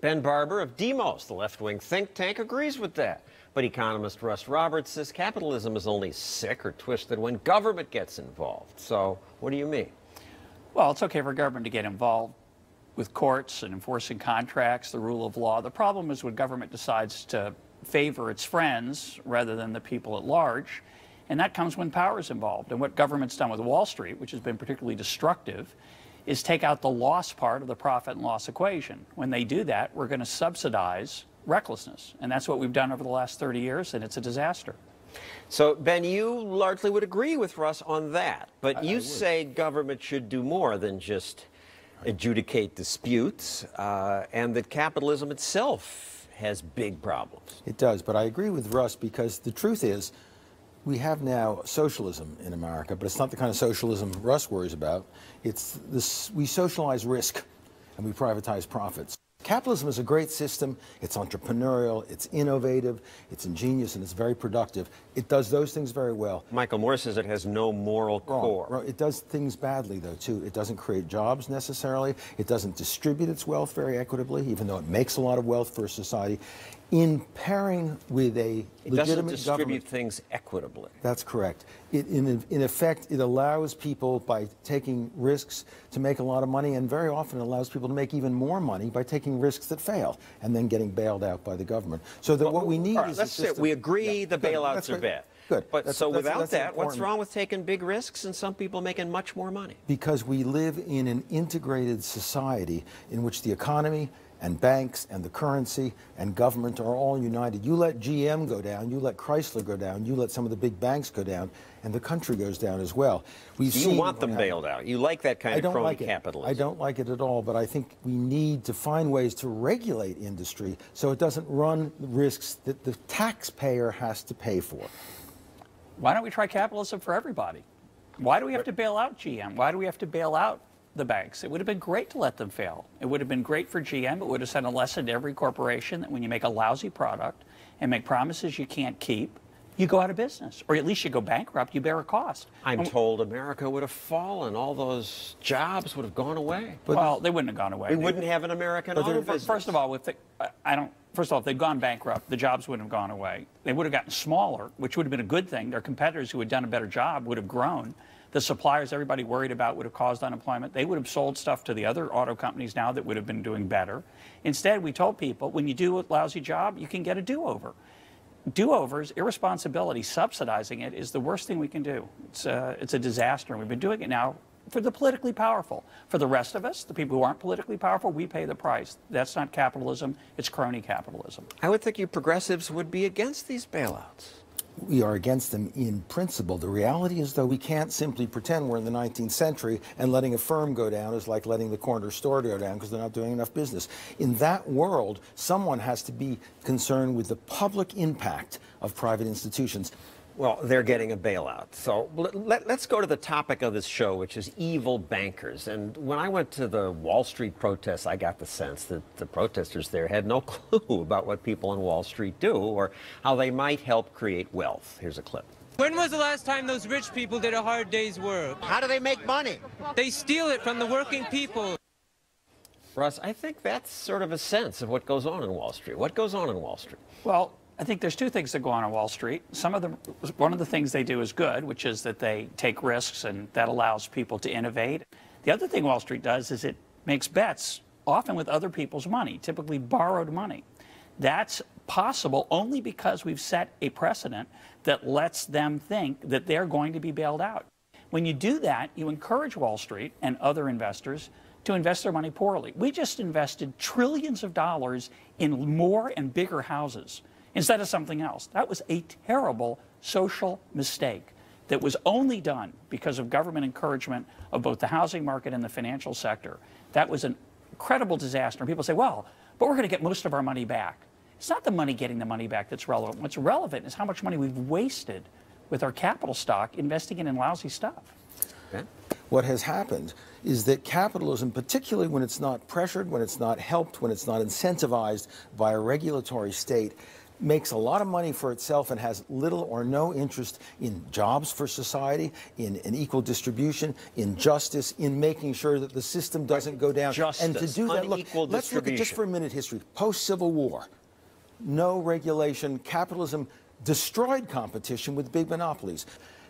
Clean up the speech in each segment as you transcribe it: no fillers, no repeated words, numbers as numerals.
Ben Barber of Demos, the left-wing think tank, agrees with that. But economist Russ Roberts says capitalism is only sick or twisted when government gets involved. So what do you mean? Well, it's okay for government to get involved with courts and enforcing contracts, the rule of law. The problem is when government decides to favor its friends rather than the people at large, and that comes when power is involved. And what government's done with Wall Street, which has been particularly destructive, is take out the loss part of the profit and loss equation. When they do that, we're going to subsidize recklessness. And that's what we've done over the last 30 years, and it's a disaster. So, Ben, you largely would agree with Russ on that, but you say government should do more than just adjudicate disputes, and that capitalism itself has big problems. It does, but I agree with Russ because the truth is we have now socialism in America, but it's not the kind of socialism Russ worries about. It's this, we socialize risk and we privatize profits. Capitalism is a great system. It's entrepreneurial, it's innovative, it's ingenious, and it's very productive. It does those things very well. Michael Moore says it has no moral core. Wrong. It does things badly, though, too. It doesn't create jobs necessarily. It doesn't distribute its wealth very equitably, even though it makes a lot of wealth for a society. In pairing with a legitimate government... It doesn't distribute things equitably. That's correct. In effect, it allows people, by taking risks, to make a lot of money, and very often it allows people to make even more money by taking risks that fail and then getting bailed out by the government. So that what we need is a system... We agree the bailouts are bad. Good. But so without that, what's wrong with taking big risks and some people making much more money? Because we live in an integrated society in which the economy and banks and the currency and government are all united. You let GM go down, you let Chrysler go down, you let some of the big banks go down, and the country goes down as well. You want them bailed out. You like that kind of crony capitalism. I don't like it at all, but I think we need to find ways to regulate industry so it doesn't run risks that the taxpayer has to pay for. Why don't we try capitalism for everybody? Why do we have to bail out GM? Why do we have to bail out the banks? It would have been great to let them fail. It would have been great for GM. It would have sent a lesson to every corporation that when you make a lousy product and make promises you can't keep, you go out of business, or at least you go bankrupt, you bear a cost. I'm told America would have fallen. All those jobs would have gone away. But well, they wouldn't have gone away. We wouldn't have an American auto business. First of all, if they'd gone bankrupt, the jobs wouldn't have gone away. They would have gotten smaller, which would have been a good thing. Their competitors who had done a better job would have grown. The suppliers everybody worried about would have caused unemployment. They would have sold stuff to the other auto companies now that would have been doing better. Instead, we told people, when you do a lousy job, you can get a do-over. Do-overs, irresponsibility, subsidizing it is the worst thing we can do. It's a disaster, and we've been doing it now for the politically powerful. For the rest of us, the people who aren't politically powerful, we pay the price. That's not capitalism, it's crony capitalism. I would think you progressives would be against these bailouts. We are against them in principle. The reality is, though, we can't simply pretend we're in the 19th century and letting a firm go down is like letting the corner store go down because they're not doing enough business. In that world, someone has to be concerned with the public impact of private institutions. Well, they're getting a bailout. So let's go to the topic of this show, which is evil bankers. And when I went to the Wall Street protests, I got the sense that the protesters there had no clue about what people on Wall Street do or how they might help create wealth. Here's a clip. When was the last time those rich people did a hard day's work? How do they make money? They steal it from the working people. Russ, I think that's sort of a sense of what goes on in Wall Street. What goes on in Wall Street? Well, I think there's two things that go on Wall Street. One of the things they do is good, which is that they take risks and that allows people to innovate. The other thing Wall Street does is it makes bets, often with other people's money, typically borrowed money. That's possible only because we've set a precedent that lets them think that they're going to be bailed out. When you do that, you encourage Wall Street and other investors to invest their money poorly. We just invested trillions of dollars in more and bigger houses instead of something else. That was a terrible social mistake that was only done because of government encouragement of both the housing market and the financial sector. That was an incredible disaster. People say, well, but we're going to get most of our money back. It's not the money getting the money back that's relevant. What's relevant is how much money we've wasted with our capital stock investing it in lousy stuff. Okay. What has happened is that capitalism, particularly when it's not pressured, when it's not helped, when it's not incentivized by a regulatory state, makes a lot of money for itself and has little or no interest in jobs for society, in an equal distribution, in justice, in making sure that the system doesn't go down. Justice, and to do that, look, unequal let's look at just for a minute history. Post-Civil War, no regulation, capitalism destroyed competition with big monopolies.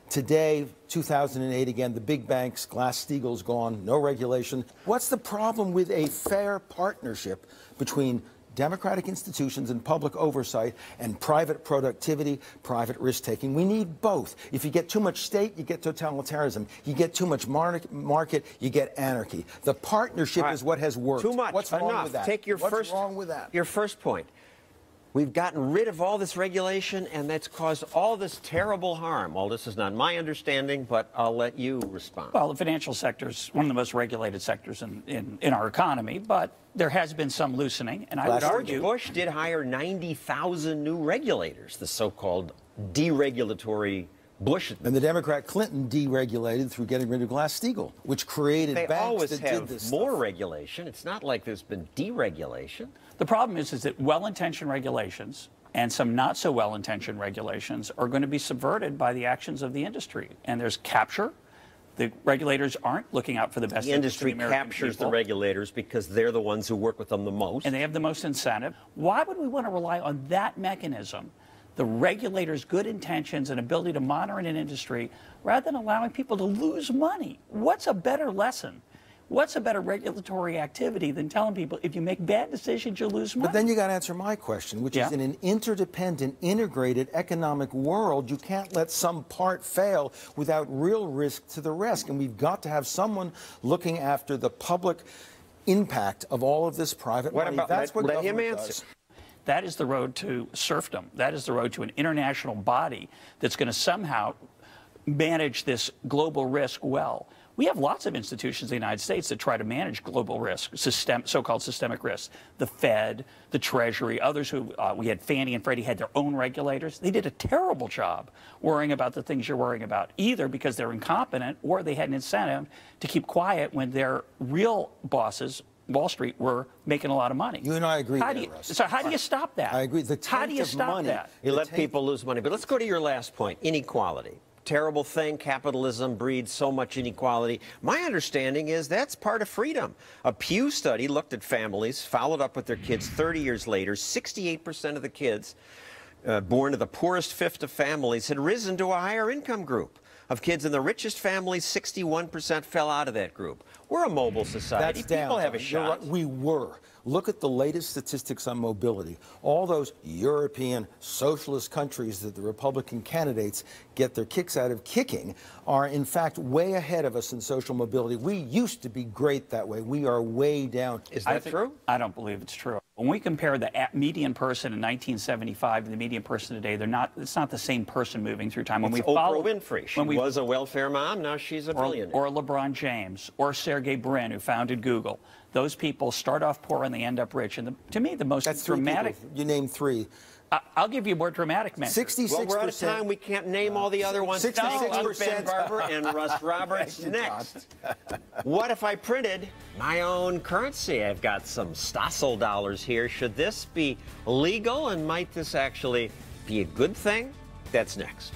Today, 2008, again, the big banks, Glass-Steagall's gone, no regulation. What's the problem with a fair partnership between democratic institutions and public oversight and private productivity, private risk-taking? We need both. If you get too much state, you get totalitarianism. You get too much market, you get anarchy. The partnership is what has worked. Too much. What's wrong Enough. with that? Take your What's wrong with that? Your first point. We've gotten rid of all this regulation, and that's caused all this terrible harm. Well, this is not my understanding, but I'll let you respond. Well, the financial sector is one of the most regulated sectors in our economy, but there has been some loosening, and I would argue... George Bush did hire 90,000 new regulators, the so-called deregulatory Bush. And the Democrat Clinton deregulated through getting rid of Glass-Steagall, which created They banks always that have did this more stuff. regulation. It's not like there's been deregulation. The problem is that well-intentioned regulations and some not so well-intentioned regulations are going to be subverted by the actions of the industry. And there's capture. The regulators aren't looking out for the best The industry of the American captures people, the regulators because they're the ones who work with them the most. and they have the most incentive. Why would we want to rely on that mechanism, the regulators' good intentions and ability to monitor an industry, rather than allowing people to lose money? What's a better lesson? What's a better regulatory activity than telling people if you make bad decisions, you'll lose money? But then you got to answer my question, which is in an interdependent, integrated economic world, you can't let some part fail without real risk to the rest. And we've got to have someone looking after the public impact of all of this private money. That's what let him government answer. does. That is the road to serfdom. That is the road to an international body that's going to somehow manage this global risk well. We have lots of institutions in the United States that try to manage global risk, so-called systemic risk. The Fed, the Treasury, others who, we had Fannie and Freddie had their own regulators. They did a terrible job worrying about the things you're worrying about, either because they're incompetent or they had an incentive to keep quiet when their real bosses, Wall Street, were making a lot of money. You and I agree there, Russ. Russ. So how do you stop that? I agree. The how do you taint of stop money, that? You let people lose money. But let's go to your last point, inequality. Terrible thing. Capitalism breeds so much inequality. My understanding is that's part of freedom. A Pew study looked at families, followed up with their kids 30 years later. 68% of the kids born to the poorest fifth of families had risen to a higher income group. Of kids in the richest families, 61% fell out of that group. We're a mobile society. That's down. People have a You're shot. right. We were. Look at the latest statistics on mobility. All those European socialist countries that the Republican candidates get their kicks out of kicking are, in fact, way ahead of us in social mobility. We used to be great that way. We are way down. Is that true? I don't believe it's true. When we compare the median person in 1975 to the median person today, it's not the same person moving through time. When It's we Oprah Winfrey. She when we, was a welfare mom. Now she's a billionaire. or LeBron James, or Sergey Brin, who founded Google. Those people start off poor and they end up rich. And to me, the most That's dramatic... You named three. I'll give you a more dramatic measure. 66%. Well, we're out of time. We can't name all the other ones. 66%. Ben Barber and Russ Roberts next. What if I printed my own currency? I've got some Stossel dollars here. Should this be legal, and might this actually be a good thing? That's next.